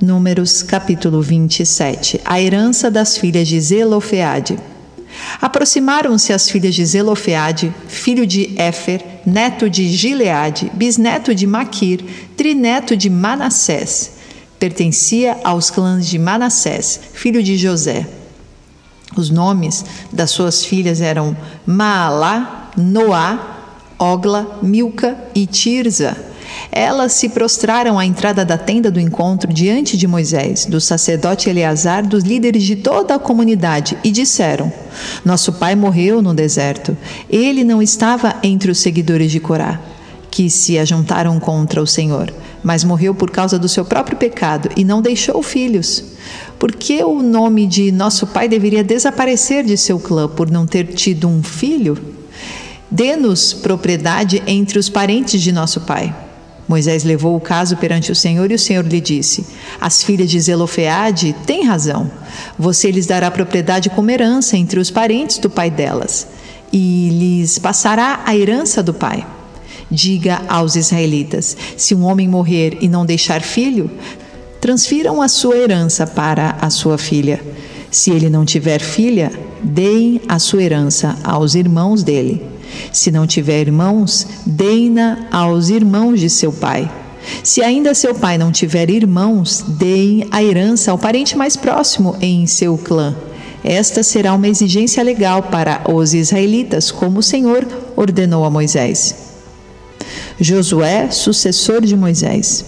Números capítulo 27. A herança das filhas de Zelofeade. Aproximaram-se as filhas de Zelofeade, filho de Éfer, neto de Gileade, bisneto de Maquir, trineto de Manassés. Pertencia aos clãs de Manassés, filho de José. Os nomes das suas filhas eram Maalá, Noá, Ogla, Milca e Tirza. Elas se prostraram à entrada da tenda do encontro diante de Moisés, do sacerdote Eleazar, dos líderes de toda a comunidade, e disseram: Nosso pai morreu no deserto. Ele não estava entre os seguidores de Corá, que se ajuntaram contra o Senhor, mas morreu por causa do seu próprio pecado e não deixou filhos. Por que o nome de nosso pai deveria desaparecer de seu clã por não ter tido um filho? Dê-nos propriedade entre os parentes de nosso pai. Moisés levou o caso perante o Senhor e o Senhor lhe disse: As filhas de Zelofeade têm razão. Você lhes dará propriedade como herança entre os parentes do pai delas, e lhes passará a herança do pai. Diga aos israelitas: se um homem morrer e não deixar filho, transfiram a sua herança para a sua filha. Se ele não tiver filha, deem a sua herança aos irmãos dele. Se não tiver irmãos, deem-na aos irmãos de seu pai. Se ainda seu pai não tiver irmãos, deem a herança ao parente mais próximo em seu clã. Esta será uma exigência legal para os israelitas, como o Senhor ordenou a Moisés. Josué, sucessor de Moisés.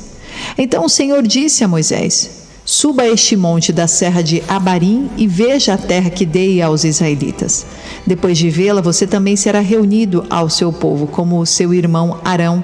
Então o Senhor disse a Moisés: Suba a este monte da serra de Abarim e veja a terra que dei aos israelitas. Depois de vê-la, você também será reunido ao seu povo, como o seu irmão Arão,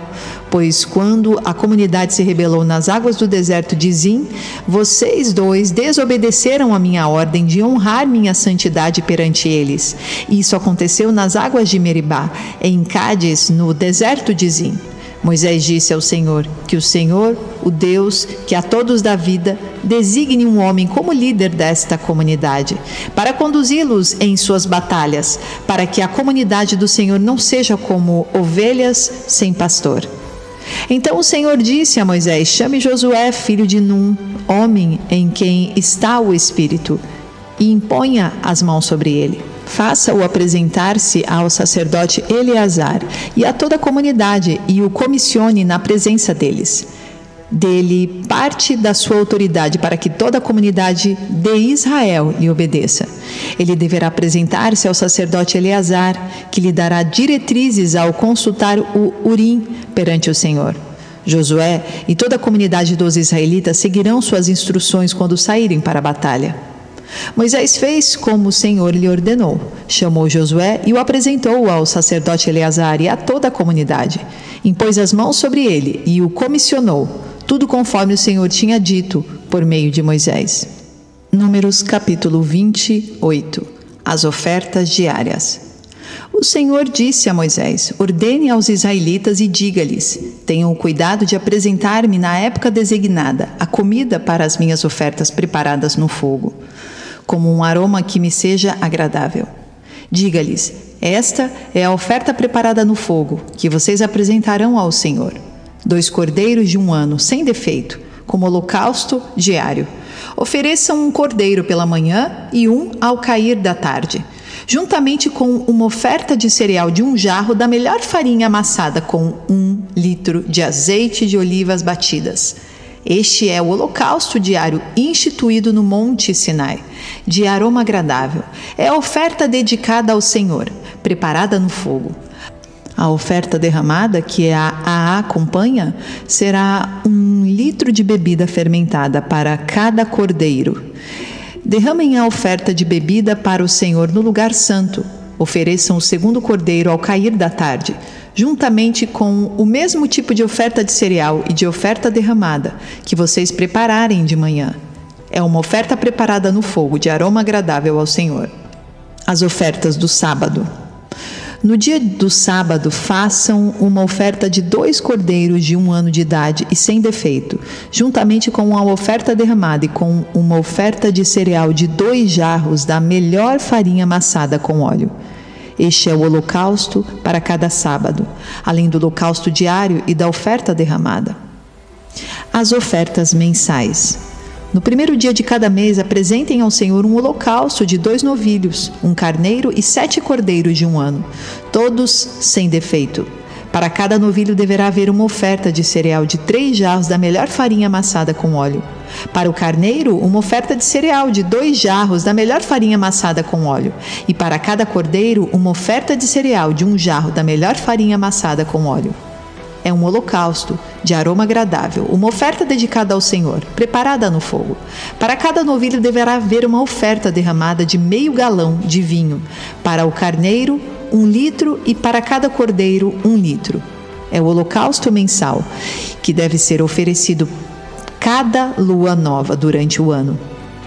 pois quando a comunidade se rebelou nas águas do deserto de Zim, vocês dois desobedeceram a minha ordem de honrar minha santidade perante eles. Isso aconteceu nas águas de Meribá, em Cádiz, no deserto de Zim. Moisés disse ao Senhor: que o Senhor, o Deus que a todos dá vida, designe um homem como líder desta comunidade, para conduzi-los em suas batalhas, para que a comunidade do Senhor não seja como ovelhas sem pastor. Então o Senhor disse a Moisés: chame Josué, filho de Num, homem em quem está o Espírito, e imponha as mãos sobre ele. Faça-o apresentar-se ao sacerdote Eleazar e a toda a comunidade e o comissione na presença deles. Dê-lhe parte da sua autoridade para que toda a comunidade de Israel lhe obedeça. Ele deverá apresentar-se ao sacerdote Eleazar, que lhe dará diretrizes ao consultar o Urim perante o Senhor. Josué e toda a comunidade dos israelitas seguirão suas instruções quando saírem para a batalha. Moisés fez como o Senhor lhe ordenou. Chamou Josué e o apresentou ao sacerdote Eleazar e a toda a comunidade. Impôs as mãos sobre ele e o comissionou, tudo conforme o Senhor tinha dito por meio de Moisés. Números capítulo 28. As ofertas diárias. O Senhor disse a Moisés: ordene aos israelitas e diga-lhes: tenham cuidado de apresentar-me na época designada a comida para as minhas ofertas preparadas no fogo, como um aroma que me seja agradável. Diga-lhes: esta é a oferta preparada no fogo, que vocês apresentarão ao Senhor. 2 cordeiros de 1 ano, sem defeito, como holocausto diário. Ofereçam um cordeiro pela manhã e um ao cair da tarde, juntamente com uma oferta de cereal de 1 jarro da melhor farinha amassada com 1 litro de azeite de olivas batidas. Este é o holocausto diário instituído no Monte Sinai, de aroma agradável. É a oferta dedicada ao Senhor, preparada no fogo. A oferta derramada, que a acompanha, será 1 litro de bebida fermentada para cada cordeiro. Derramem a oferta de bebida para o Senhor no lugar santo. Ofereçam o 2º cordeiro ao cair da tarde, juntamente com o mesmo tipo de oferta de cereal e de oferta derramada que vocês prepararem de manhã. É uma oferta preparada no fogo, de aroma agradável ao Senhor. As ofertas do sábado. No dia do sábado, façam uma oferta de 2 cordeiros de 1 ano de idade e sem defeito, juntamente com uma oferta derramada e com uma oferta de cereal de 2 jarros da melhor farinha amassada com óleo. Este é o holocausto para cada sábado, além do holocausto diário e da oferta derramada. As ofertas mensais. No primeiro dia de cada mês, apresentem ao Senhor um holocausto de 2 novilhos, um carneiro e 7 cordeiros de 1 ano, todos sem defeito. Para cada novilho deverá haver uma oferta de cereal de 3 jarros da melhor farinha amassada com óleo. Para o carneiro, uma oferta de cereal de 2 jarros da melhor farinha amassada com óleo. E para cada cordeiro, uma oferta de cereal de 1 jarro da melhor farinha amassada com óleo. É um holocausto de aroma agradável, uma oferta dedicada ao Senhor, preparada no fogo. Para cada novilho deverá haver uma oferta derramada de meio galão de vinho. Para o carneiro, 1 litro, e para cada cordeiro, 1 litro. É o holocausto mensal, que deve ser oferecido cada lua nova durante o ano.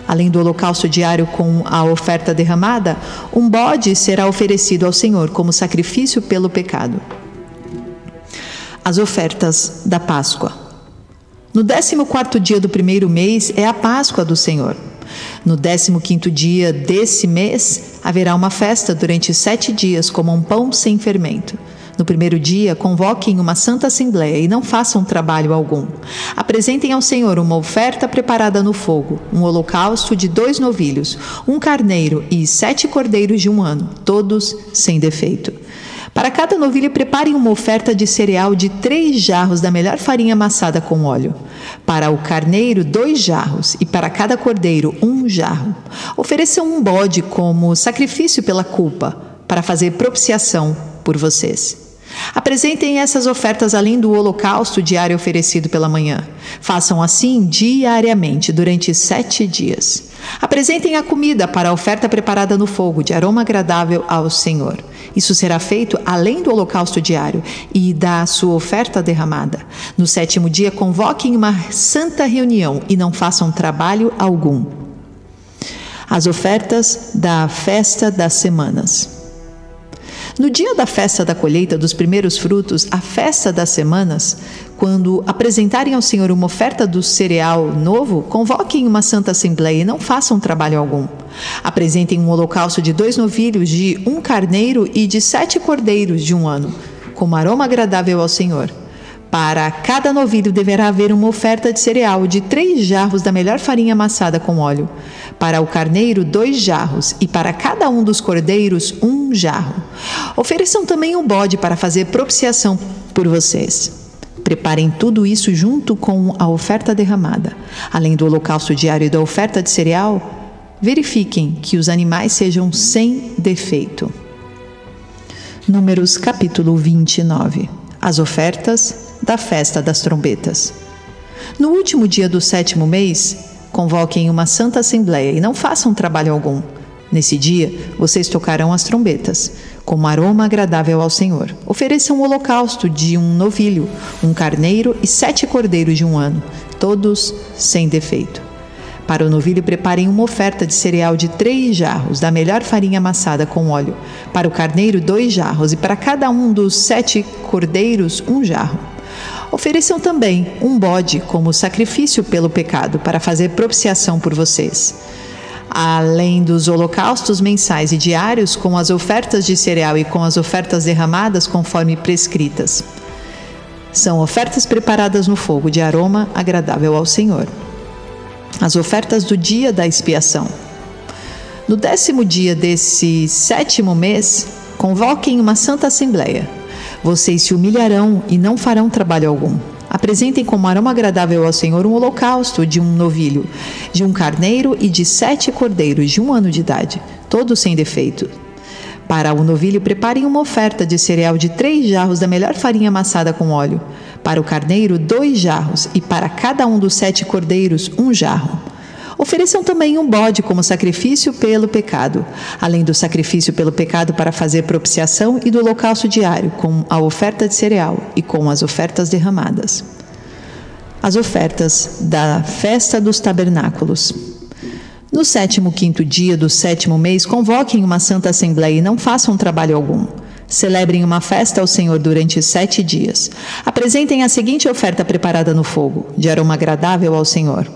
Além do holocausto diário com a oferta derramada, um bode será oferecido ao Senhor como sacrifício pelo pecado. As ofertas da Páscoa. No 14º dia do primeiro mês é a Páscoa do Senhor. No 15º dia desse mês haverá uma festa durante 7 dias, como um pão sem fermento. No primeiro dia, convoquem uma santa assembleia e não façam trabalho algum. Apresentem ao Senhor uma oferta preparada no fogo, um holocausto de 2 novilhos, um carneiro e 7 cordeiros de 1 ano, todos sem defeito. Para cada novilho, preparem uma oferta de cereal de 3 jarros da melhor farinha amassada com óleo. Para o carneiro, 2 jarros, e para cada cordeiro, 1 jarro. Ofereçam um bode como sacrifício pela culpa, para fazer propiciação por vocês. Apresentem essas ofertas além do holocausto diário oferecido pela manhã. Façam assim diariamente, durante 7 dias. Apresentem a comida para a oferta preparada no fogo, de aroma agradável ao Senhor. Isso será feito além do holocausto diário e da sua oferta derramada. No 7º dia, convoquem uma santa reunião e não façam trabalho algum. As ofertas da festa das semanas. No dia da festa da colheita dos primeiros frutos, a festa das semanas, quando apresentarem ao Senhor uma oferta do cereal novo, convoquem uma santa assembleia e não façam trabalho algum. Apresentem um holocausto de 2 novilhos, de 1 carneiro e de 7 cordeiros de 1 ano, como aroma agradável ao Senhor. Para cada novilho deverá haver uma oferta de cereal de 3 jarros da melhor farinha amassada com óleo. Para o carneiro, 2 jarros, e para cada um dos cordeiros, 1 jarro. Ofereçam também um bode para fazer propiciação por vocês. Preparem tudo isso junto com a oferta derramada. Além do holocausto diário e da oferta de cereal, verifiquem que os animais sejam sem defeito. Números capítulo 29. As ofertas da festa das trombetas. No último dia do 7º mês, convoquem uma santa assembleia e não façam trabalho algum. Nesse dia, vocês tocarão as trombetas, como aroma agradável ao Senhor. Ofereçam um holocausto de 1 novilho, 1 carneiro e 7 cordeiros de 1 ano, todos sem defeito. Para o novilho, preparem uma oferta de cereal de 3 jarros, da melhor farinha amassada com óleo. Para o carneiro, 2 jarros, e para cada um dos 7 cordeiros, 1 jarro. Ofereçam também um bode como sacrifício pelo pecado, para fazer propiciação por vocês. Além dos holocaustos mensais e diários, com as ofertas de cereal e com as ofertas derramadas conforme prescritas. São ofertas preparadas no fogo, de aroma agradável ao Senhor. As ofertas do dia da expiação. No 10º dia desse 7º mês, convoquem uma santa assembleia. Vocês se humilharão e não farão trabalho algum. Apresentem como aroma agradável ao Senhor um holocausto de 1 novilho, de 1 carneiro e de 7 cordeiros de 1 ano de idade, todos sem defeito. Para o novilho, preparem uma oferta de cereal de 3 jarros da melhor farinha amassada com óleo. Para o carneiro, 2 jarros, e para cada um dos 7 cordeiros, 1 jarro. Ofereçam também um bode como sacrifício pelo pecado, além do sacrifício pelo pecado para fazer propiciação e do holocausto diário, com a oferta de cereal e com as ofertas derramadas. As ofertas da festa dos tabernáculos. No 15º dia do 7º mês, convoquem uma santa assembleia e não façam trabalho algum. Celebrem uma festa ao Senhor durante 7 dias. Apresentem a seguinte oferta preparada no fogo, de aroma agradável ao Senhor.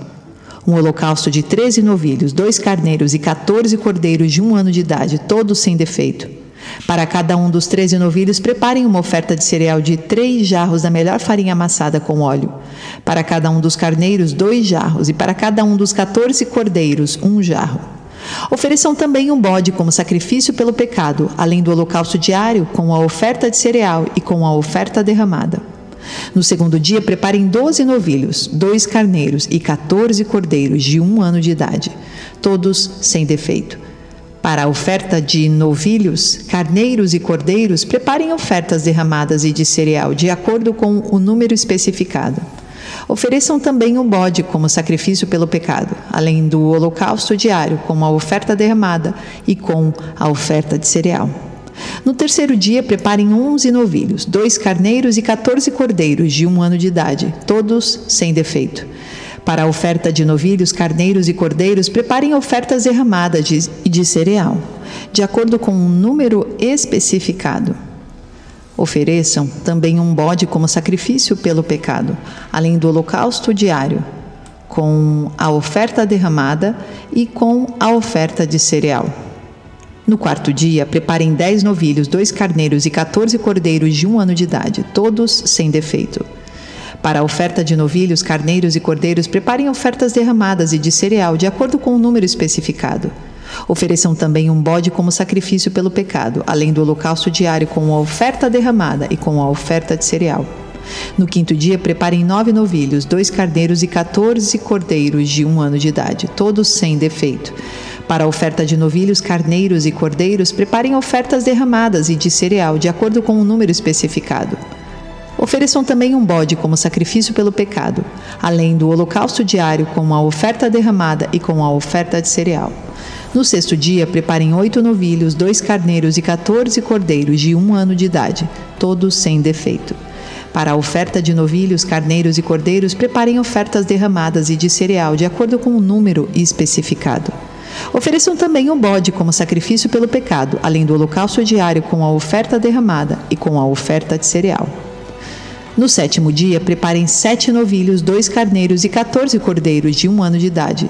Um holocausto de 13 novilhos, 2 carneiros e 14 cordeiros de 1 ano de idade, todos sem defeito. Para cada um dos 13 novilhos, preparem uma oferta de cereal de 3 jarros da melhor farinha amassada com óleo. Para cada um dos carneiros, 2 jarros, e para cada um dos 14 cordeiros, 1 jarro. Ofereçam também um bode como sacrifício pelo pecado, além do holocausto diário, com a oferta de cereal e com a oferta derramada. No segundo dia, preparem 12 novilhos, 2 carneiros e 14 cordeiros de 1 ano de idade, todos sem defeito. Para a oferta de novilhos, carneiros e cordeiros, preparem ofertas derramadas e de cereal, de acordo com o número especificado. Ofereçam também o bode como sacrifício pelo pecado, além do holocausto diário, com a oferta derramada e com a oferta de cereal. No terceiro dia, preparem 11 novilhos, 2 carneiros e 14 cordeiros de 1 ano de idade, todos sem defeito. Para a oferta de novilhos, carneiros e cordeiros, preparem ofertas derramadas e de cereal, de acordo com um número especificado. Ofereçam também um bode como sacrifício pelo pecado, além do holocausto diário, com a oferta derramada e com a oferta de cereal. No quarto dia, preparem 10 novilhos, 2 carneiros e 14 cordeiros de 1 ano de idade, todos sem defeito. Para a oferta de novilhos, carneiros e cordeiros, preparem ofertas derramadas e de cereal, de acordo com o número especificado. Ofereçam também um bode como sacrifício pelo pecado, além do holocausto diário com a oferta derramada e com a oferta de cereal. No quinto dia, preparem 9 novilhos, 2 carneiros e 14 cordeiros de 1 ano de idade, todos sem defeito. Para a oferta de novilhos, carneiros e cordeiros, preparem ofertas derramadas e de cereal, de acordo com o número especificado. Ofereçam também um bode como sacrifício pelo pecado, além do holocausto diário com a oferta derramada e com a oferta de cereal. No sexto dia, preparem 8 novilhos, 2 carneiros e 14 cordeiros de 1 ano de idade, todos sem defeito. Para a oferta de novilhos, carneiros e cordeiros, preparem ofertas derramadas e de cereal, de acordo com o número especificado. Ofereçam também um bode como sacrifício pelo pecado, além do holocausto diário com a oferta derramada e com a oferta de cereal. No sétimo dia, preparem 7 novilhos, 2 carneiros e 14 cordeiros de 1 ano de idade,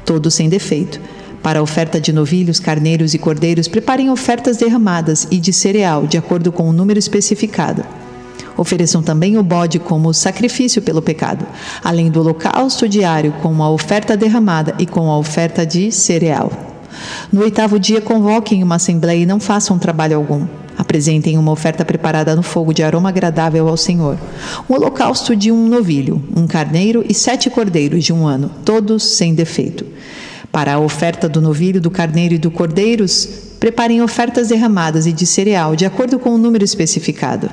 todos sem defeito. Para a oferta de novilhos, carneiros e cordeiros, preparem ofertas derramadas e de cereal, de acordo com o número especificado. Ofereçam também o bode como sacrifício pelo pecado, além do holocausto diário com a oferta derramada e com a oferta de cereal. No oitavo dia, convoquem uma assembleia e não façam trabalho algum. Apresentem uma oferta preparada no fogo de aroma agradável ao Senhor. Um holocausto de 1 novilho, 1 carneiro e 7 cordeiros de 1 ano, todos sem defeito. Para a oferta do novilho, do carneiro e do cordeiros, preparem ofertas derramadas e de cereal, de acordo com o número especificado.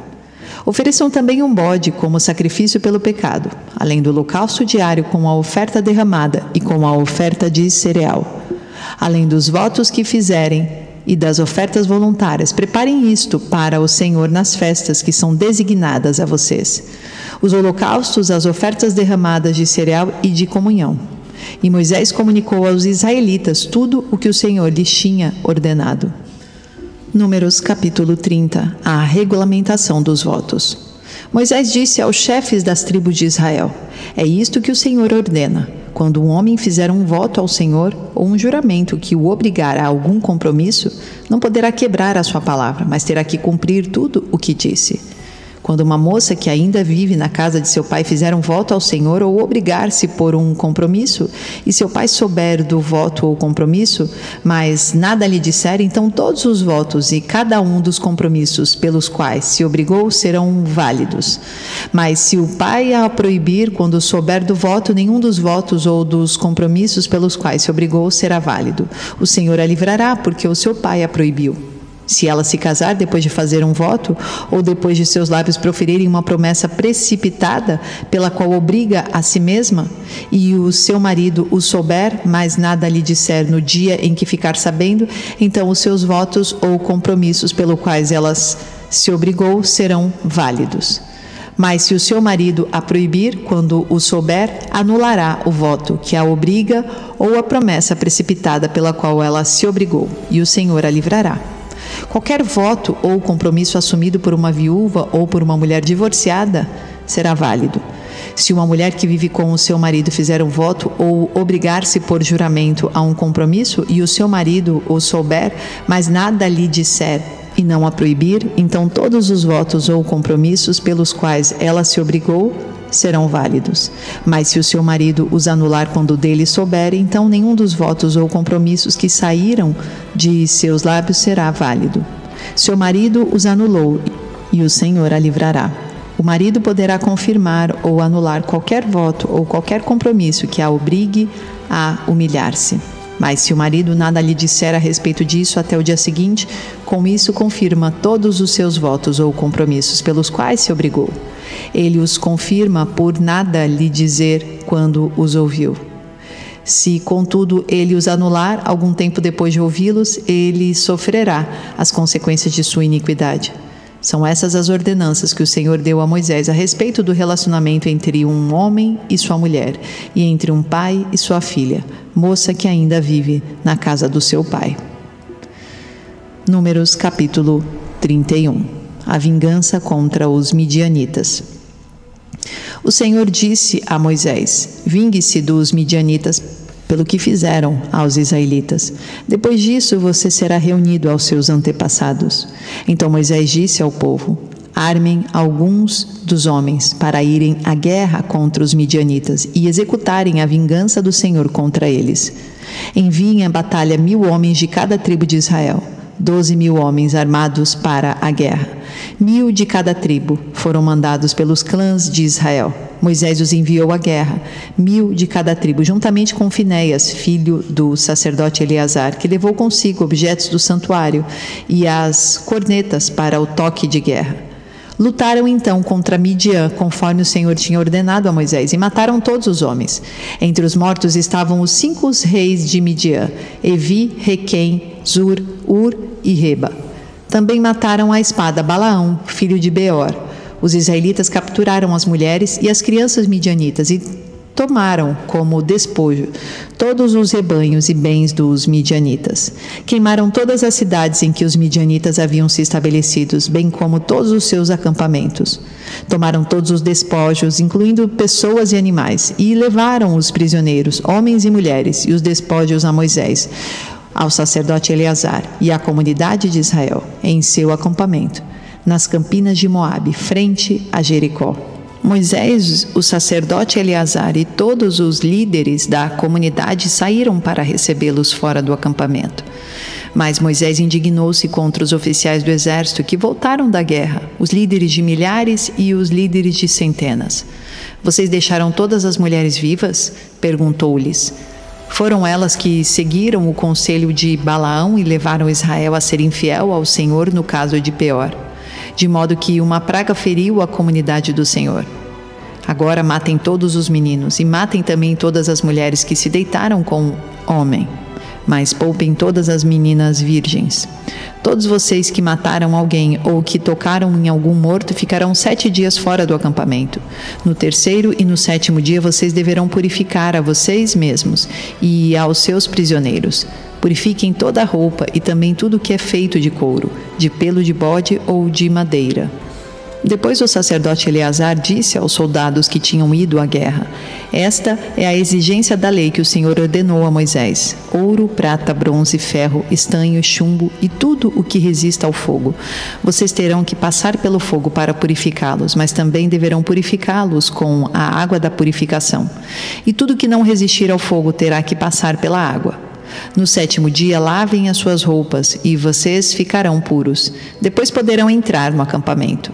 Ofereçam também um bode como sacrifício pelo pecado, além do holocausto diário com a oferta derramada e com a oferta de cereal. Além dos votos que fizerem e das ofertas voluntárias, preparem isto para o Senhor nas festas que são designadas a vocês: os holocaustos, as ofertas derramadas de cereal e de comunhão. E Moisés comunicou aos israelitas tudo o que o Senhor lhes tinha ordenado. Números capítulo 30. A regulamentação dos votos. Moisés disse aos chefes das tribos de Israel: é isto que o Senhor ordena. Quando um homem fizer um voto ao Senhor ou um juramento que o obrigar a algum compromisso, não poderá quebrar a sua palavra, mas terá que cumprir tudo o que disse. Quando uma moça que ainda vive na casa de seu pai fizer um voto ao Senhor ou obrigar-se por um compromisso, e seu pai souber do voto ou compromisso, mas nada lhe disser, então todos os votos e cada um dos compromissos pelos quais se obrigou serão válidos. Mas se o pai a proibir, quando souber do voto, nenhum dos votos ou dos compromissos pelos quais se obrigou será válido. O Senhor a livrará, porque o seu pai a proibiu. Se ela se casar depois de fazer um voto, ou depois de seus lábios proferirem uma promessa precipitada, pela qual obriga a si mesma, e o seu marido o souber, mas nada lhe disser no dia em que ficar sabendo, então os seus votos ou compromissos pelos quais ela se obrigou serão válidos. Mas se o seu marido a proibir, quando o souber, anulará o voto que a obriga ou a promessa precipitada pela qual ela se obrigou, e o Senhor a livrará. Qualquer voto ou compromisso assumido por uma viúva ou por uma mulher divorciada será válido. Se uma mulher que vive com o seu marido fizer um voto ou obrigar-se por juramento a um compromisso e o seu marido o souber, mas nada lhe disser e não a proibir, então todos os votos ou compromissos pelos quais ela se obrigou serão válidos. Mas se o seu marido os anular quando dele souber, então nenhum dos votos ou compromissos que saíram de seus lábios será válido. Seu marido os anulou e o Senhor a livrará. O marido poderá confirmar ou anular qualquer voto ou qualquer compromisso que a obrigue a humilhar-se. Mas se o marido nada lhe disser a respeito disso até o dia seguinte, com isso confirma todos os seus votos ou compromissos pelos quais se obrigou. Ele os confirma por nada lhe dizer quando os ouviu. Se, contudo, ele os anular, algum tempo depois de ouvi-los, ele sofrerá as consequências de sua iniquidade. São essas as ordenanças que o Senhor deu a Moisés a respeito do relacionamento entre um homem e sua mulher, e entre um pai e sua filha, moça que ainda vive na casa do seu pai. Números capítulo 31. A vingança contra os midianitas. O Senhor disse a Moisés: vingue-se dos midianitas pelo que fizeram aos israelitas. Depois disso, você será reunido aos seus antepassados. Então Moisés disse ao povo: armem alguns dos homens para irem à guerra contra os midianitas e executarem a vingança do Senhor contra eles. Enviem à batalha 1.000 homens de cada tribo de Israel. 12.000 homens armados para a guerra. 1.000 de cada tribo foram mandados pelos clãs de Israel. Moisés os enviou à guerra, 1.000 de cada tribo, juntamente com Finéias, filho do sacerdote Eleazar, que levou consigo objetos do santuário e as cornetas para o toque de guerra. Lutaram então contra Midian, conforme o Senhor tinha ordenado a Moisés, e mataram todos os homens. Entre os mortos estavam os 5 reis de Midian: Evi, Requem, Zur, Ur e Reba. Também mataram à espada Balaão, filho de Beor. Os israelitas capturaram as mulheres e as crianças midianitas e tomaram como despojo todos os rebanhos e bens dos midianitas. Queimaram todas as cidades em que os midianitas haviam se estabelecidos, bem como todos os seus acampamentos. Tomaram todos os despojos, incluindo pessoas e animais, e levaram os prisioneiros, homens e mulheres, e os despojos a Moisés, ao sacerdote Eleazar e à comunidade de Israel, em seu acampamento, nas campinas de Moabe, frente a Jericó. Moisés, o sacerdote Eleazar e todos os líderes da comunidade saíram para recebê-los fora do acampamento. Mas Moisés indignou-se contra os oficiais do exército que voltaram da guerra, os líderes de milhares e os líderes de centenas. Vocês deixaram todas as mulheres vivas? Perguntou-lhes. Foram elas que seguiram o conselho de Balaão e levaram Israel a ser infiel ao Senhor no caso de Peor, de modo que uma praga feriu a comunidade do Senhor. Agora matem todos os meninos e matem também todas as mulheres que se deitaram com homem, mas poupem todas as meninas virgens. Todos vocês que mataram alguém ou que tocaram em algum morto ficarão 7 dias fora do acampamento. No 3º e no 7º dia vocês deverão purificar a vocês mesmos e aos seus prisioneiros. Purifiquem toda a roupa e também tudo o que é feito de couro, de pelo de bode ou de madeira. Depois o sacerdote Eleazar disse aos soldados que tinham ido à guerra: esta é a exigência da lei que o Senhor ordenou a Moisés: ouro, prata, bronze, ferro, estanho, chumbo e tudo o que resista ao fogo. Vocês terão que passar pelo fogo para purificá-los, mas também deverão purificá-los com a água da purificação. E tudo que não resistir ao fogo terá que passar pela água. No 7º dia, lavem as suas roupas e vocês ficarão puros. Depois poderão entrar no acampamento.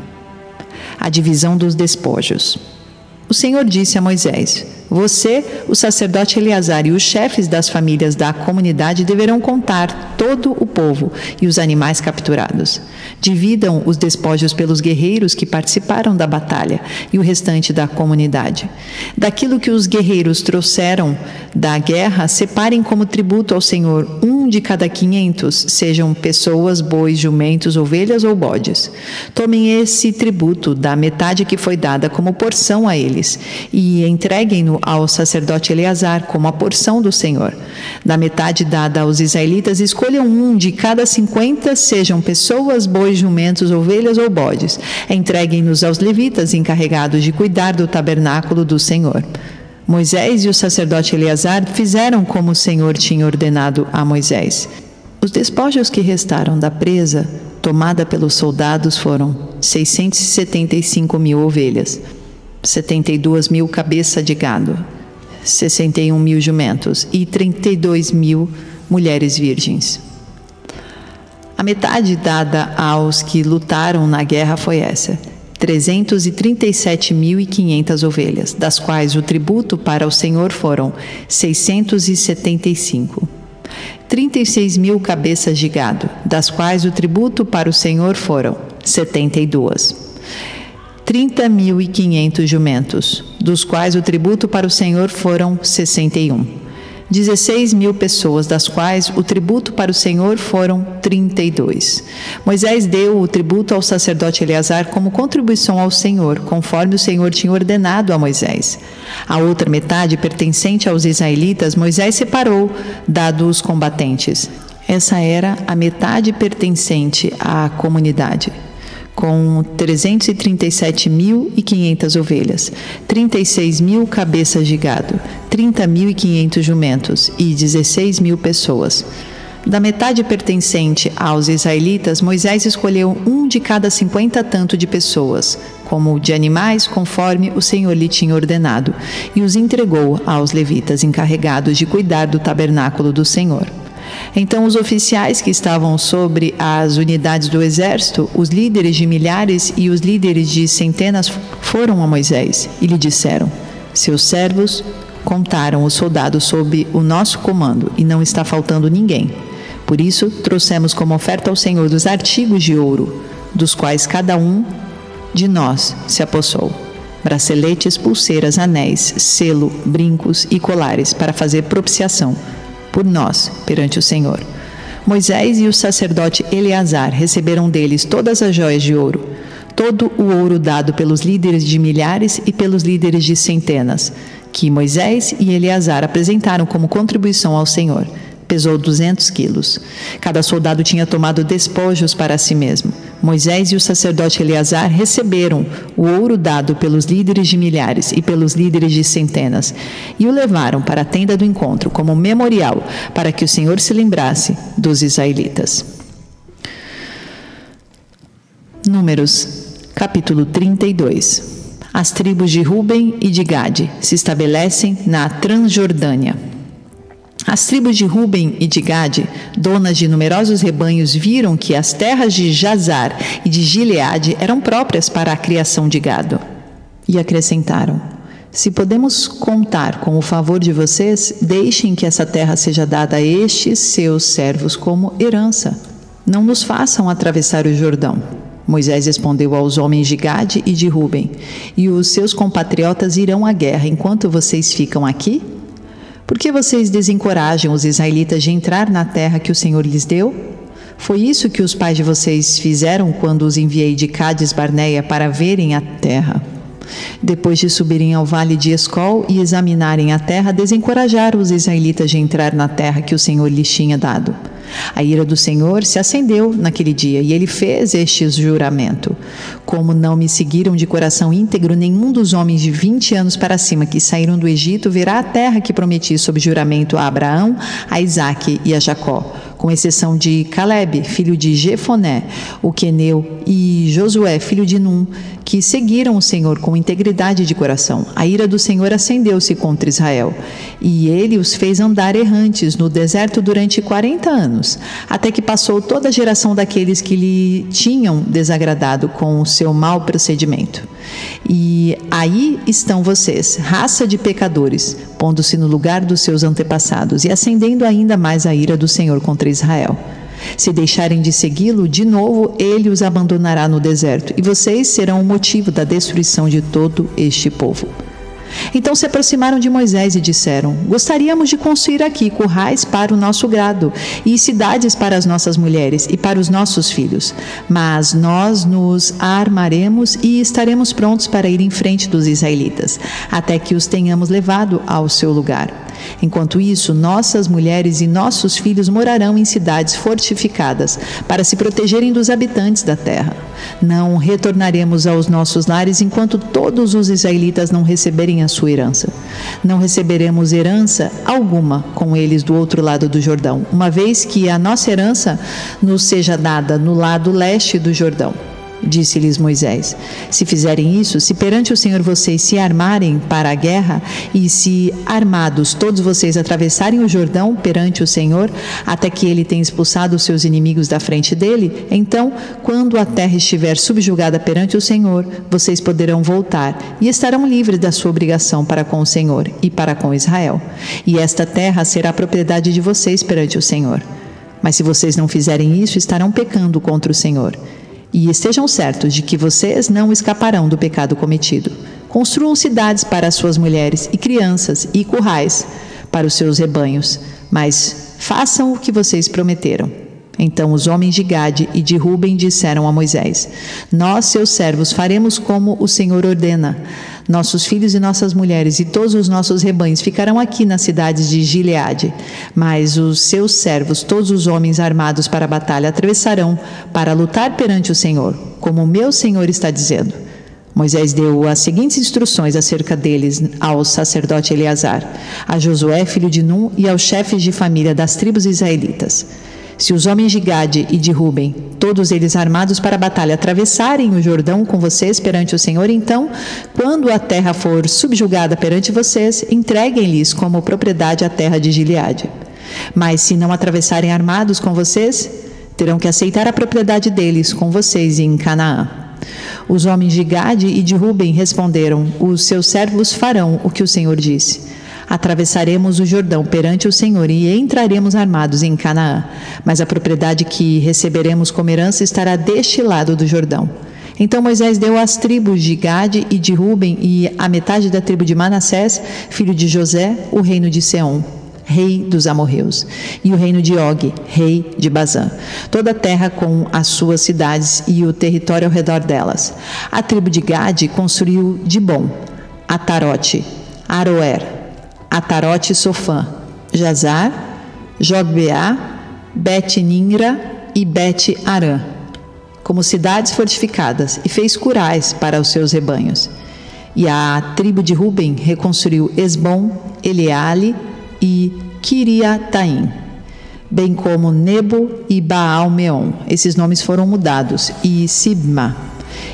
A divisão dos despojos. O Senhor disse a Moisés: você, o sacerdote Eleazar e os chefes das famílias da comunidade deverão contar todo o povo e os animais capturados. Dividam os despojos pelos guerreiros que participaram da batalha e o restante da comunidade. Daquilo que os guerreiros trouxeram da guerra, separem como tributo ao Senhor 1 de cada 500, sejam pessoas, bois, jumentos, ovelhas ou bodes. Tomem esse tributo da metade que foi dada como porção a eles e entreguem-no ao sacerdote Eleazar como a porção do Senhor. Da metade dada aos israelitas, escolham 1 de cada 50, sejam pessoas, bois, jumentos, ovelhas ou bodes. Entreguem-nos aos levitas encarregados de cuidar do tabernáculo do Senhor. Moisés e o sacerdote Eleazar fizeram como o Senhor tinha ordenado a Moisés. Os despojos que restaram da presa tomada pelos soldados foram 675.000 ovelhas, 72.000 cabeças de gado, 61.000 jumentos e 32.000 mulheres virgens. A metade dada aos que lutaram na guerra foi essa: 337.500 ovelhas, das quais o tributo para o Senhor foram 675. 36.000 cabeças de gado, das quais o tributo para o Senhor foram 72. 30.500 jumentos, dos quais o tributo para o Senhor foram 61. 16.000 pessoas, das quais o tributo para o Senhor foram 32. Moisés deu o tributo ao sacerdote Eleazar como contribuição ao Senhor, conforme o Senhor tinha ordenado a Moisés. A outra metade, pertencente aos israelitas, Moisés separou, dado os combatentes. Essa era a metade pertencente à comunidade, com 337.500 ovelhas, 36.000 cabeças de gado, 30.500 jumentos e 16.000 pessoas. Da metade pertencente aos israelitas, Moisés escolheu um de cada 50 tanto de pessoas, como de animais, conforme o Senhor lhe tinha ordenado, e os entregou aos levitas encarregados de cuidar do tabernáculo do Senhor. Então os oficiais que estavam sobre as unidades do exército, os líderes de milhares e os líderes de centenas foram a Moisés e lhe disseram: seus servos contaram os soldados sob o nosso comando e não está faltando ninguém. Por isso trouxemos como oferta ao Senhor dos artigos de ouro, dos quais cada um de nós se apossou: braceletes, pulseiras, anéis, selo, brincos e colares, para fazer propiciação por nós perante o Senhor. Moisés e o sacerdote Eleazar receberam deles todas as joias de ouro, todo o ouro dado pelos líderes de milhares e pelos líderes de centenas, que Moisés e Eleazar apresentaram como contribuição ao Senhor. Pesou 200 quilos. Cada soldado tinha tomado despojos para si mesmo. Moisés e o sacerdote Eleazar receberam o ouro dado pelos líderes de milhares e pelos líderes de centenas e o levaram para a tenda do encontro como memorial, para que o Senhor se lembrasse dos israelitas. Números, capítulo 32. As tribos de Ruben e de Gade se estabelecem na Transjordânia. As tribos de Ruben e de Gade, donas de numerosos rebanhos, viram que as terras de Jazar e de Gileade eram próprias para a criação de gado. E acrescentaram: se podemos contar com o favor de vocês, deixem que essa terra seja dada a estes seus servos como herança. Não nos façam atravessar o Jordão. Moisés respondeu aos homens de Gade e de Ruben: e os seus compatriotas irão à guerra enquanto vocês ficam aqui? Por que vocês desencorajam os israelitas de entrar na terra que o Senhor lhes deu? Foi isso que os pais de vocês fizeram quando os enviei de Cádiz Barneia para verem a terra. Depois de subirem ao vale de Escol e examinarem a terra, desencorajaram os israelitas de entrar na terra que o Senhor lhes tinha dado. A ira do Senhor se acendeu naquele dia e ele fez este juramento: como não me seguiram de coração íntegro, nenhum dos homens de 20 anos para cima que saíram do Egito verá a terra que prometi sob juramento a Abraão, a Isaque e a Jacó, com exceção de Calebe, filho de Jefoné, o queneu, e Josué, filho de Num, que seguiram o Senhor com integridade de coração. A ira do Senhor acendeu-se contra Israel, e ele os fez andar errantes no deserto durante 40 anos, até que passou toda a geração daqueles que lhe tinham desagradado com o seu mau procedimento. E aí estão vocês, raça de pecadores, pondo-se no lugar dos seus antepassados e acendendo ainda mais a ira do Senhor contra Israel. Se deixarem de segui-lo, de novo ele os abandonará no deserto, e vocês serão o motivo da destruição de todo este povo. Então se aproximaram de Moisés e disseram: gostaríamos de construir aqui currais para o nosso gado e cidades para as nossas mulheres e para os nossos filhos, mas nós nos armaremos e estaremos prontos para ir em frente dos israelitas, até que os tenhamos levado ao seu lugar. Enquanto isso, nossas mulheres e nossos filhos morarão em cidades fortificadas, para se protegerem dos habitantes da terra. Não retornaremos aos nossos lares enquanto todos os israelitas não receberem a sua herança. Não receberemos herança alguma com eles do outro lado do Jordão, uma vez que a nossa herança nos seja dada no lado leste do Jordão. Disse-lhes Moisés: se fizerem isso, se perante o Senhor vocês se armarem para a guerra, e se armados todos vocês atravessarem o Jordão perante o Senhor, até que ele tenha expulsado os seus inimigos da frente dele, então, quando a terra estiver subjugada perante o Senhor, vocês poderão voltar e estarão livres da sua obrigação para com o Senhor e para com Israel. E esta terra será propriedade de vocês perante o Senhor. Mas se vocês não fizerem isso, estarão pecando contra o Senhor. E estejam certos de que vocês não escaparão do pecado cometido. Construam cidades para as suas mulheres e crianças e currais para os seus rebanhos, mas façam o que vocês prometeram. Então os homens de Gade e de Ruben disseram a Moisés: nós, seus servos, faremos como o Senhor ordena. Nossos filhos e nossas mulheres e todos os nossos rebanhos ficarão aqui nas cidades de Gileade. Mas os seus servos, todos os homens armados para a batalha, atravessarão para lutar perante o Senhor, como o meu Senhor está dizendo. Moisés deu as seguintes instruções acerca deles ao sacerdote Eleazar, a Josué, filho de Num, e aos chefes de família das tribos israelitas. Se os homens de Gade e de Ruben, todos eles armados para a batalha, atravessarem o Jordão com vocês perante o Senhor, então, quando a terra for subjugada perante vocês, entreguem-lhes como propriedade a terra de Gileade. Mas se não atravessarem armados com vocês, terão que aceitar a propriedade deles com vocês em Canaã. Os homens de Gade e de Ruben responderam: os seus servos farão o que o Senhor disse. Atravessaremos o Jordão perante o Senhor e entraremos armados em Canaã, mas a propriedade que receberemos como herança estará deste lado do Jordão. Então Moisés deu às tribos de Gade e de Ruben e à metade da tribo de Manassés, filho de José, o reino de Seom, rei dos amorreus, e o reino de Og, rei de Bazã, toda a terra com as suas cidades e o território ao redor delas. A tribo de Gade construiu Dibom, Atarote, Aroer, Atarote Sofã, Jazar, Jogbeá, Bet-Nimra e Bet-Arã, como cidades fortificadas, e fez curais para os seus rebanhos. E a tribo de Ruben reconstruiu Esbom, Eleale e Quiriataim, bem como Nebo e Baal-Meon. Esses nomes foram mudados, e Sibma,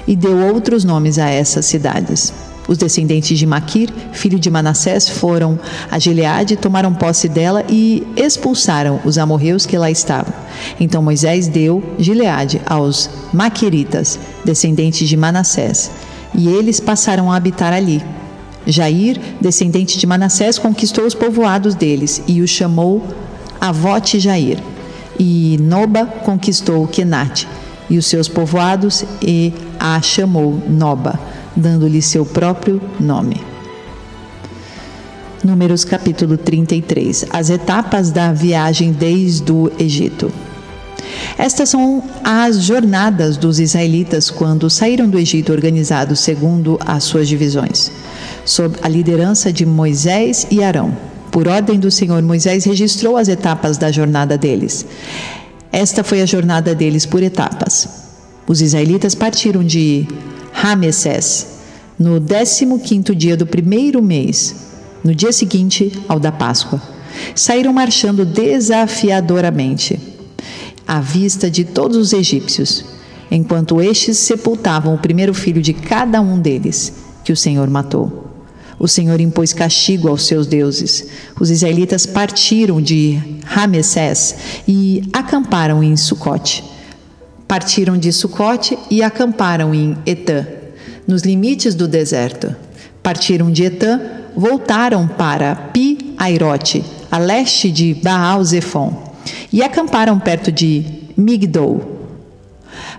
e deu outros nomes a essas cidades. Os descendentes de Maquir, filho de Manassés, foram a Gileade, tomaram posse dela e expulsaram os amorreus que lá estavam. Então Moisés deu Gileade aos Maquiritas, descendentes de Manassés, e eles passaram a habitar ali. Jair, descendente de Manassés, conquistou os povoados deles e os chamou Avote Jair. E Noba conquistou Quenate e os seus povoados e a chamou Noba, dando-lhe seu próprio nome. Números capítulo 33. As etapas da viagem desde o Egito. Estas são as jornadas dos israelitas quando saíram do Egito, organizados segundo as suas divisões, sob a liderança de Moisés e Arão. Por ordem do Senhor, Moisés registrou as etapas da jornada deles. Esta foi a jornada deles por etapas. Os israelitas partiram de Ramessés no 15º dia do primeiro mês, no dia seguinte ao da Páscoa. Saíram marchando desafiadoramente, à vista de todos os egípcios, enquanto estes sepultavam o primeiro filho de cada um deles, que o Senhor matou. O Senhor impôs castigo aos seus deuses. Os israelitas partiram de Ramessés e acamparam em Sucote. Partiram de Sucote e acamparam em Etã, nos limites do deserto. Partiram de Etã, voltaram para Pi-Airote, a leste de Baal-Zefon, e acamparam perto de Migdol.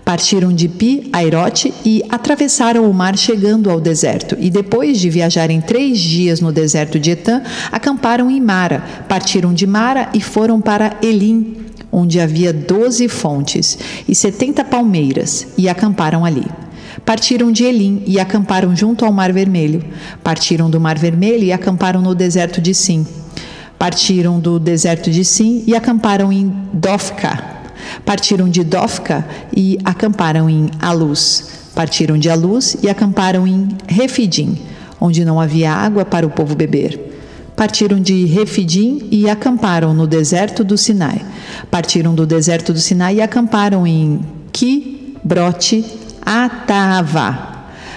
Partiram de Pi-Airote e atravessaram o mar, chegando ao deserto, e depois de viajarem 3 dias no deserto de Etã, acamparam em Mara. Partiram de Mara e foram para Elim, onde havia 12 fontes e 70 palmeiras, e acamparam ali. Partiram de Elim e acamparam junto ao Mar Vermelho. Partiram do Mar Vermelho e acamparam no deserto de Sim. Partiram do deserto de Sim e acamparam em Dofca. Partiram de Dofca e acamparam em Alus. Partiram de Alus e acamparam em Refidim, onde não havia água para o povo beber. Partiram de Refidim e acamparam no deserto do Sinai. Partiram do deserto do Sinai e acamparam em Quibrote Ataavá.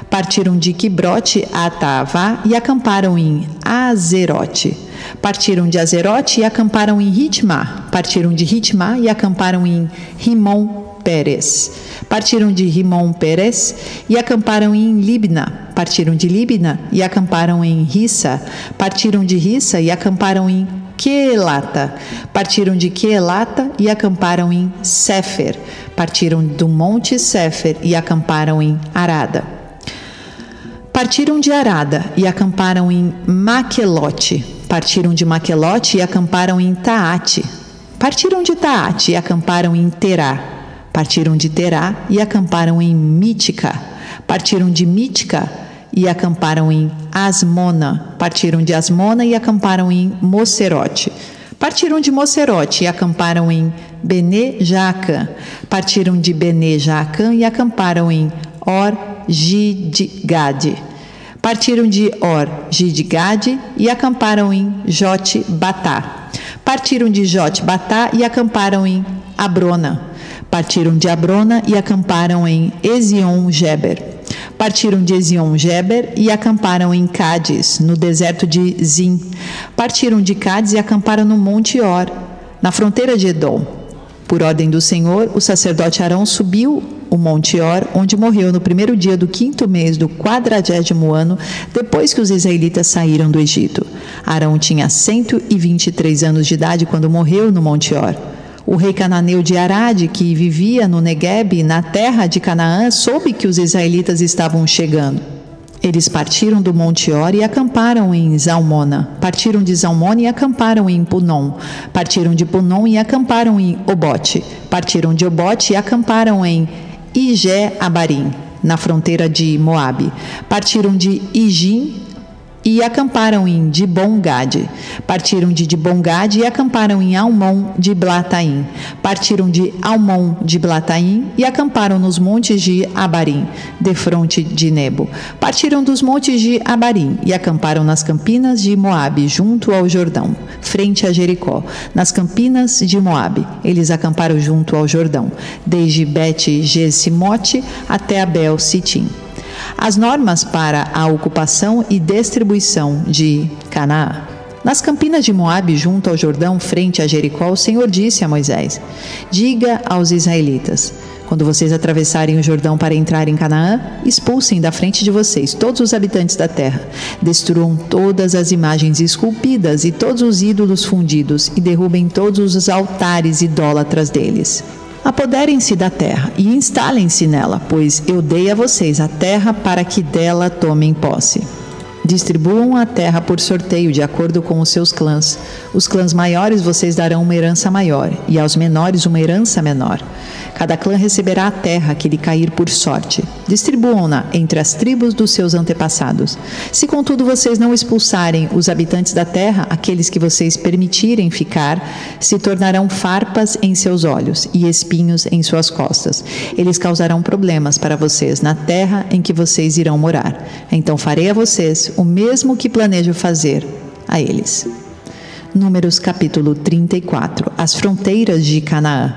Partiram de Quibrote Ataavá e acamparam em Azerote. Partiram de Azerote e acamparam em Ritmá. Partiram de Ritmá e acamparam em Rimon Pérez. Partiram de Rimon Pérez e acamparam em Libna. Partiram de Libna e acamparam em Rissa. Partiram de Rissa e acamparam em Quelata. Partiram de Quelata e acamparam em Sefer. Partiram do monte Sefer e acamparam em Arada. Partiram de Arada e acamparam em Maquelote. Partiram de Maquelote e acamparam em Taate. Partiram de Taate e acamparam em Terá. Partiram de Terá e acamparam em Mítica. Partiram de Mítica e acamparam em Asmona. Partiram de Asmona e acamparam em Mocerote. Partiram de Mocerote e acamparam em Bene-Jaacã. Partiram de Bene-Jaacã e acamparam em Or-Gidgade. Partiram de Or-Gidgade e acamparam em Jote-Batá. Partiram de Jote-Batá e acamparam em Abrona. Partiram de Abrona e acamparam em Ezion-Geber. Partiram de Ezion-Geber e acamparam em Cádiz, no deserto de Zim. Partiram de Cádiz e acamparam no Monte Or, na fronteira de Edom. Por ordem do Senhor, o sacerdote Arão subiu o Monte Or, onde morreu no primeiro dia do 5º mês do 40º ano, depois que os israelitas saíram do Egito. Arão tinha 123 anos de idade quando morreu no Monte Or. O rei cananeu de Arade, que vivia no Neguebe, na terra de Canaã, soube que os israelitas estavam chegando. Eles partiram do Monte Or e acamparam em Zalmona. Partiram de Zalmona e acamparam em Punom. Partiram de Punom e acamparam em Obote. Partiram de Obote e acamparam em Ijé-Abarim, na fronteira de Moabe. Partiram de Ijim e acamparam em Dibon-Gade. Partiram de Dibon-Gade e acamparam em Almon de Blataim. Partiram de Almon de Blataim e acamparam nos montes de Abarim, defronte de Nebo. Partiram dos montes de Abarim e acamparam nas campinas de Moabe, junto ao Jordão, frente a Jericó. Nas campinas de Moabe, eles acamparam junto ao Jordão, desde Bet-Gesimote até Abel-Sitim. As normas para a ocupação e distribuição de Canaã. Nas campinas de Moabe, junto ao Jordão, frente a Jericó, o Senhor disse a Moisés: diga aos israelitas: quando vocês atravessarem o Jordão para entrar em Canaã, expulsem da frente de vocês todos os habitantes da terra. Destruam todas as imagens esculpidas e todos os ídolos fundidos e derrubem todos os altares idólatras deles. Apoderem-se da terra e instalem-se nela, pois eu dei a vocês a terra para que dela tomem posse. Distribuam a terra por sorteio, de acordo com os seus clãs. Os clãs maiores vocês darão uma herança maior, e aos menores uma herança menor. Cada clã receberá a terra que lhe cair por sorte. Distribuam-na entre as tribos dos seus antepassados. Se, contudo, vocês não expulsarem os habitantes da terra, aqueles que vocês permitirem ficar, se tornarão farpas em seus olhos e espinhos em suas costas. Eles causarão problemas para vocês na terra em que vocês irão morar. Então farei a vocês o mesmo que planejo fazer a eles. Números capítulo 34. As fronteiras de Canaã.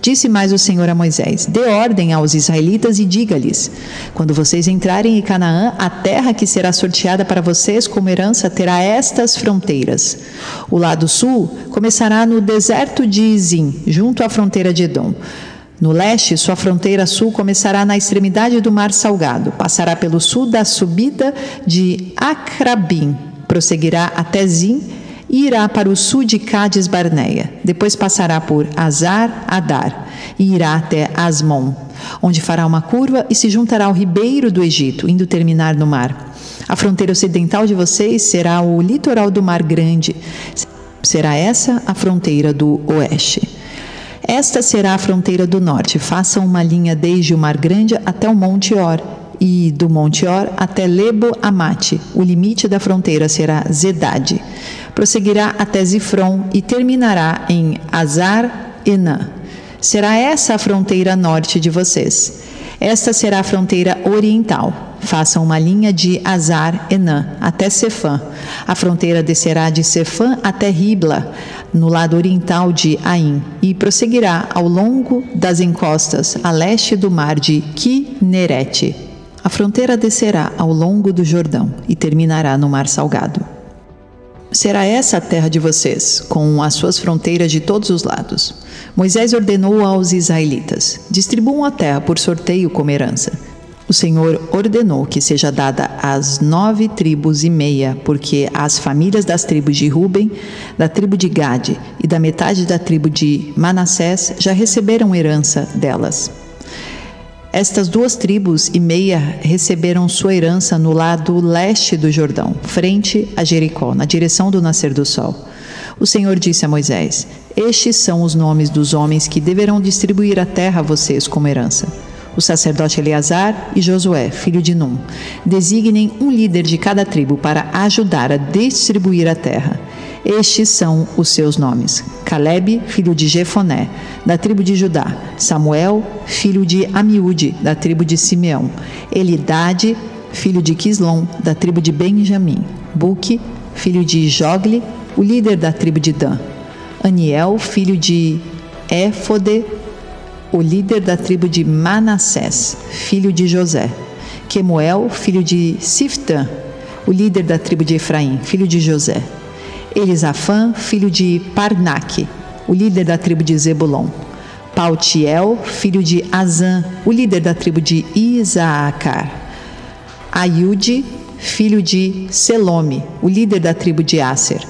Disse mais o Senhor a Moisés: dê ordem aos israelitas e diga-lhes: quando vocês entrarem em Canaã, a terra que será sorteada para vocês como herança terá estas fronteiras. O lado sul começará no deserto de Zim, junto à fronteira de Edom. No leste, sua fronteira sul começará na extremidade do Mar Salgado, passará pelo sul da subida de Acrabim, prosseguirá até Zim e irá para o sul de Cádiz Barneia. Depois passará por Azar-Adar e irá até Asmon, onde fará uma curva e se juntará ao ribeiro do Egito, indo terminar no mar. A fronteira ocidental de vocês será o litoral do Mar Grande. Será essa a fronteira do oeste. Esta será a fronteira do norte. Façam uma linha desde o Mar Grande até o Monte Or e do Monte Or até Lebo Amate. O limite da fronteira será Zedade. Prosseguirá até Zifron e terminará em Azar-Enã. Será essa a fronteira norte de vocês. Esta será a fronteira oriental. Façam uma linha de Azar-Enã até Sefã. A fronteira descerá de Sefã até Ribla, no lado oriental de Aim, e prosseguirá ao longo das encostas a leste do mar de Quinerete. A fronteira descerá ao longo do Jordão e terminará no Mar Salgado. Será essa a terra de vocês, com as suas fronteiras de todos os lados. Moisés ordenou aos israelitas: distribuam a terra por sorteio como herança. O Senhor ordenou que seja dada às 9 tribos e meia, porque as famílias das tribos de Ruben, da tribo de Gade e da metade da tribo de Manassés já receberam herança delas. Estas 2 tribos e meia receberam sua herança no lado leste do Jordão, frente a Jericó, na direção do nascer do sol. O Senhor disse a Moisés: estes são os nomes dos homens que deverão distribuir a terra a vocês como herança. O sacerdote Eleazar e Josué, filho de Num, designem um líder de cada tribo para ajudar a distribuir a terra. Estes são os seus nomes: Calebe, filho de Jefoné, da tribo de Judá; Samuel, filho de Amiúde, da tribo de Simeão; Elidade, filho de Quislom, da tribo de Benjamim; Buque, filho de Jogle, o líder da tribo de Dan; Aniel, filho de Éfode, o líder da tribo de Manassés, filho de José; Quemuel, filho de Siftã, o líder da tribo de Efraim, filho de José; Elisafã, filho de Parnaque, o líder da tribo de Zebulon; Paltiel, filho de Azã, o líder da tribo de Isaacar; Aiude, filho de Selome, o líder da tribo de Aser;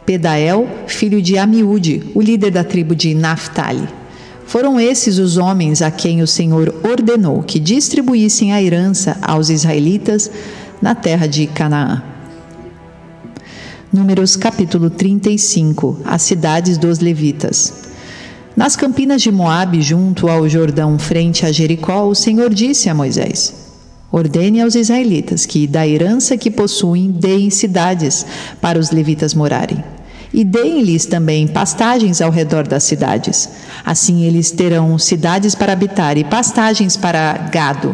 Pedael, filho de Amiúde, o líder da tribo de Naphtali. Foram esses os homens a quem o Senhor ordenou que distribuíssem a herança aos israelitas na terra de Canaã. Números capítulo 35. As cidades dos levitas. Nas campinas de Moabe, junto ao Jordão, frente a Jericó, o Senhor disse a Moisés: ordene aos israelitas que, da herança que possuem, deem cidades para os levitas morarem. E deem-lhes também pastagens ao redor das cidades. Assim eles terão cidades para habitar e pastagens para gado,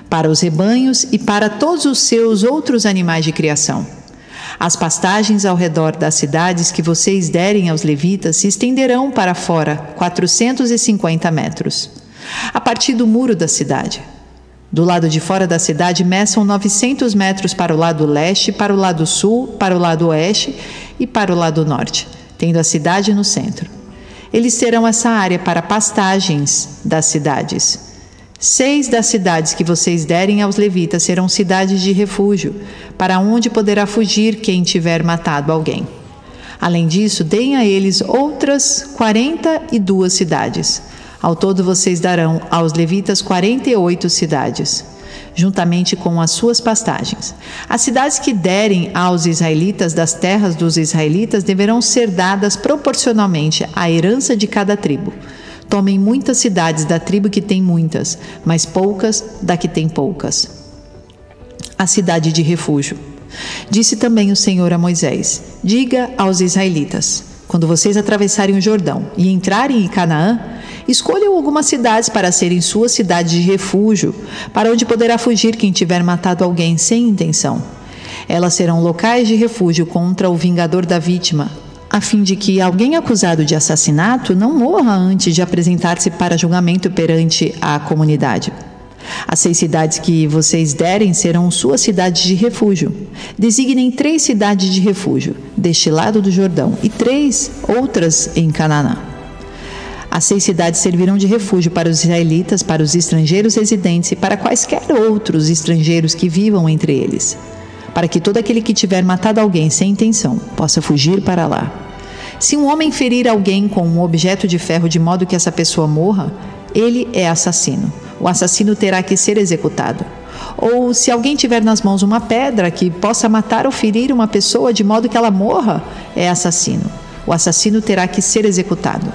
para os rebanhos e para todos os seus outros animais de criação. As pastagens ao redor das cidades que vocês derem aos levitas se estenderão para fora 450 metros, a partir do muro da cidade. Do lado de fora da cidade, meçam 900 metros para o lado leste, para o lado sul, para o lado oeste e para o lado norte, tendo a cidade no centro. Eles terão essa área para pastagens das cidades. 6 das cidades que vocês derem aos levitas serão cidades de refúgio, para onde poderá fugir quem tiver matado alguém. Além disso, deem a eles outras 42 cidades. Ao todo, vocês darão aos levitas 48 cidades, juntamente com as suas pastagens. As cidades que derem aos israelitas das terras dos israelitas deverão ser dadas proporcionalmente à herança de cada tribo. Tomem muitas cidades da tribo que tem muitas, mas poucas da que tem poucas. A cidade de refúgio. Disse também o Senhor a Moisés: diga aos israelitas: quando vocês atravessarem o Jordão e entrarem em Canaã, escolham algumas cidades para serem suas cidades de refúgio, para onde poderá fugir quem tiver matado alguém sem intenção. Elas serão locais de refúgio contra o vingador da vítima, a fim de que alguém acusado de assassinato não morra antes de apresentar-se para julgamento perante a comunidade. As 6 cidades que vocês derem serão suas cidades de refúgio. Designem 3 cidades de refúgio deste lado do Jordão e 3 outras em Canaã. As 6 cidades servirão de refúgio para os israelitas, para os estrangeiros residentes e para quaisquer outros estrangeiros que vivam entre eles, para que todo aquele que tiver matado alguém sem intenção possa fugir para lá. Se um homem ferir alguém com um objeto de ferro de modo que essa pessoa morra, ele é assassino. O assassino terá que ser executado. Ou se alguém tiver nas mãos uma pedra que possa matar ou ferir uma pessoa de modo que ela morra, é assassino. O assassino terá que ser executado.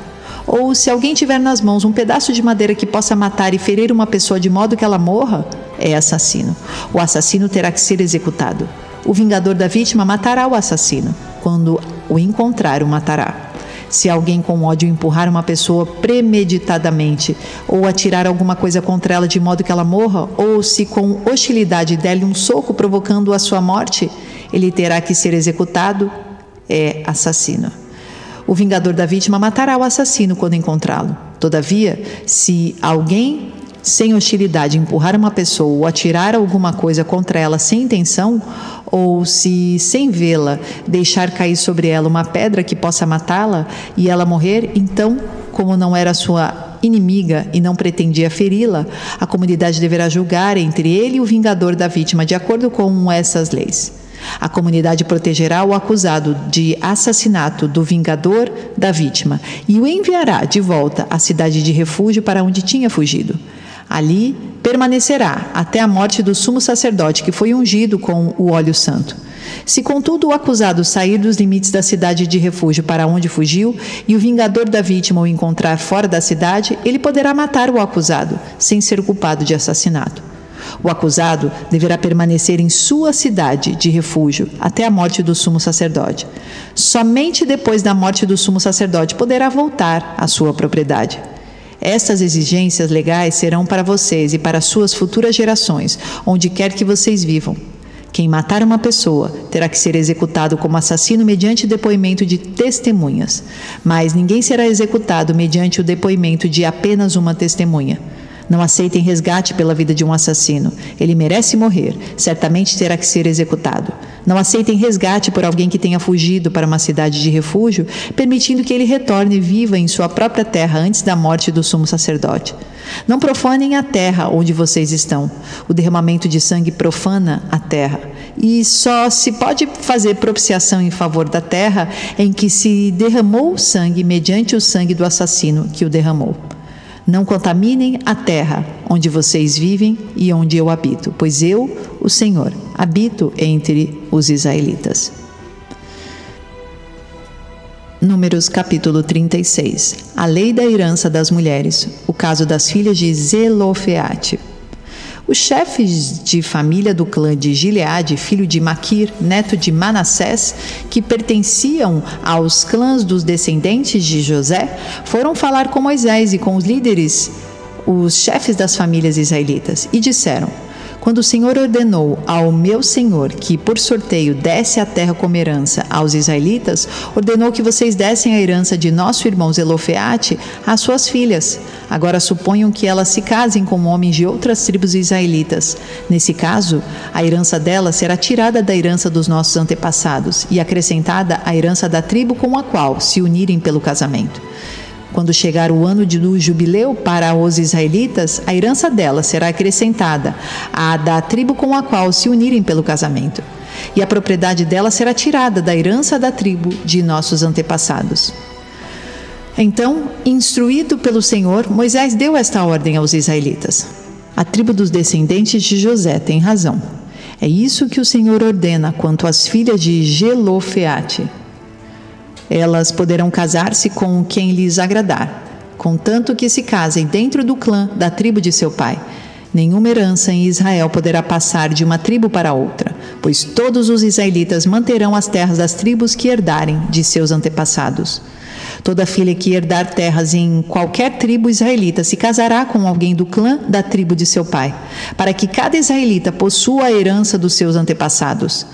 ou se alguém tiver nas mãos um pedaço de madeira que possa matar e ferir uma pessoa de modo que ela morra, é assassino. O assassino terá que ser executado. O vingador da vítima matará o assassino. Quando o encontrar, o matará. Se alguém com ódio empurrar uma pessoa premeditadamente ou atirar alguma coisa contra ela de modo que ela morra, ou se com hostilidade der-lhe um soco provocando a sua morte, ele terá que ser executado, é assassino. O vingador da vítima matará o assassino quando encontrá-lo. Todavia, se alguém sem hostilidade empurrar uma pessoa ou atirar alguma coisa contra ela sem intenção, ou se, sem vê-la, deixar cair sobre ela uma pedra que possa matá-la e ela morrer, então, como não era sua inimiga e não pretendia feri-la, a comunidade deverá julgar entre ele e o vingador da vítima de acordo com essas leis. A comunidade protegerá o acusado de assassinato do vingador da vítima e o enviará de volta à cidade de refúgio para onde tinha fugido. Ali permanecerá até a morte do sumo sacerdote que foi ungido com o óleo santo. Se, contudo, o acusado sair dos limites da cidade de refúgio para onde fugiu e o vingador da vítima o encontrar fora da cidade, ele poderá matar o acusado, sem ser culpado de assassinato. O acusado deverá permanecer em sua cidade de refúgio até a morte do sumo sacerdote. Somente depois da morte do sumo sacerdote poderá voltar à sua propriedade. Estas exigências legais serão para vocês e para suas futuras gerações, onde quer que vocês vivam. Quem matar uma pessoa terá que ser executado como assassino mediante depoimento de testemunhas, mas ninguém será executado mediante o depoimento de apenas uma testemunha. Não aceitem resgate pela vida de um assassino. Ele merece morrer. Certamente terá que ser executado. Não aceitem resgate por alguém que tenha fugido para uma cidade de refúgio, permitindo que ele retorne e viva em sua própria terra antes da morte do sumo sacerdote. Não profanem a terra onde vocês estão. O derramamento de sangue profana a terra. E só se pode fazer propiciação em favor da terra em que se derramou sangue mediante o sangue do assassino que o derramou. Não contaminem a terra onde vocês vivem e onde eu habito, pois eu, o Senhor, habito entre os israelitas. Números capítulo 36. A lei da herança das mulheres, o caso das filhas de Zelofeate. Os chefes de família do clã de Gileade, filho de Maquir, neto de Manassés, que pertenciam aos clãs dos descendentes de José, foram falar com Moisés e com os líderes, os chefes das famílias israelitas, e disseram: quando o Senhor ordenou ao meu senhor que, por sorteio, desse a terra como herança aos israelitas, ordenou que vocês dessem a herança de nosso irmão Zelofeate às suas filhas. Agora suponham que elas se casem com homens de outras tribos israelitas. Nesse caso, a herança delas será tirada da herança dos nossos antepassados e acrescentada à herança da tribo com a qual se unirem pelo casamento. Quando chegar o ano do jubileu para os israelitas, a herança dela será acrescentada à da tribo com a qual se unirem pelo casamento. E a propriedade dela será tirada da herança da tribo de nossos antepassados. Então, instruído pelo Senhor, Moisés deu esta ordem aos israelitas: a tribo dos descendentes de José tem razão. É isso que o Senhor ordena quanto às filhas de Zelofeate. Elas poderão casar-se com quem lhes agradar, contanto que se casem dentro do clã da tribo de seu pai. Nenhuma herança em Israel poderá passar de uma tribo para outra, pois todos os israelitas manterão as terras das tribos que herdarem de seus antepassados. Toda filha que herdar terras em qualquer tribo israelita se casará com alguém do clã da tribo de seu pai, para que cada israelita possua a herança dos seus antepassados.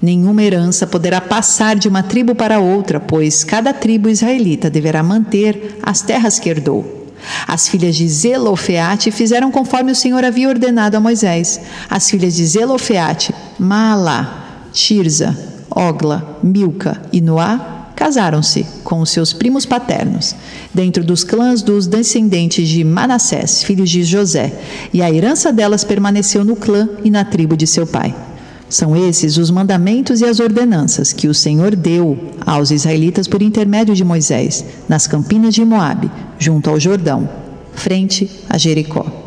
Nenhuma herança poderá passar de uma tribo para outra, pois cada tribo israelita deverá manter as terras que herdou. As filhas de Zelofeate fizeram conforme o Senhor havia ordenado a Moisés. As filhas de Zelofeate, Maalá, Tirza, Ogla, Milca e Noá, casaram-se com os seus primos paternos, dentro dos clãs dos descendentes de Manassés, filhos de José, e a herança delas permaneceu no clã e na tribo de seu pai. São esses os mandamentos e as ordenanças que o Senhor deu aos israelitas por intermédio de Moisés, nas campinas de Moabe, junto ao Jordão, frente a Jericó.